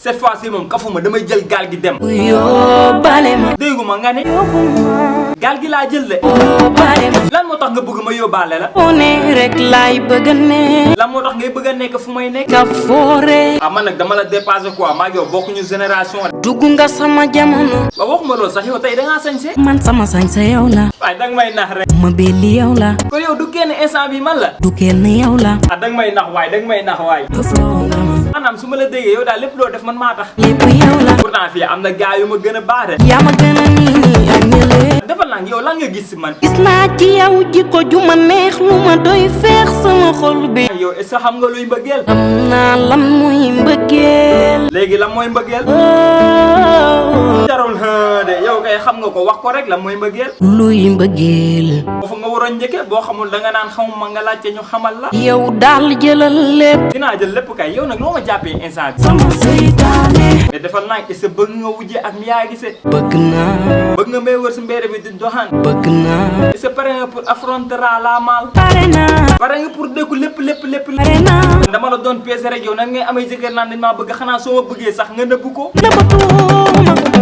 cette fois-ci moom kafuma damay jël gaal gi dem. yóbbaale ma. dégguma nga ne. gaal gi laa jël de. yóbbaale ma. lan moo tax nga bëgg ma yóbbaale la. foo ne rek laay bëgg a ne. lan moo tax ngay bëgg a nekk fu may nekk. nga foore. ah man nag dama la dépassé quoi maa ngi yow bokkuñu génération. dugg nga sama jamono. waaw waxuma loolu sax yow tey da ngaa sañse. man sama sañse yow la. waaye danga may nax rek. ma belli yow la. kon yow du kenn instant bi man la. du kenn yow la. ah danga may nax waay danga may nax waay. maanaam su ma la déggee yow daal lépp loo def man maa tax. lépp yow la. pourtant fii am na gars yu ma gën a baax de. yaa ma gën a nii ak ñële. defal naa yow lan nga gis si man. gis naa ci yow jikko ju ma neex lu ma doy feex sama xol bi. yow est-ce que xam nga luy mbëggeel. xam naa lan mooy mbëggeel. léegi lan mooy mbëggeel. jarul de yow kay xam nga ko wax ko rek lan mooy mbëggeel. luy mbëggeel. foofu nga waroon njëkke boo xamul da nga naan xamuma nga laajte ñu xamal la. yow daal jëlal lépp. dinaa jël lépp kay yow nag loo ma jàppee instant bi. sama seytaane. mais defal naa est-ce que bëgg nga wujje ak mi yaa gisee. bëgg naa. bëgg nga may wër si mbéere bi di doxaan. bëgg naa. est-ce que pare nga pour affronter la mal. pare naa. pare nga pour dékku lépp. pare naa. dama la doon peese rek yow nan ngay amee jëkkër naan dañ maa bëgg xanaa soo ma bëggee sax nga nëbbu ko. neubatouwouma.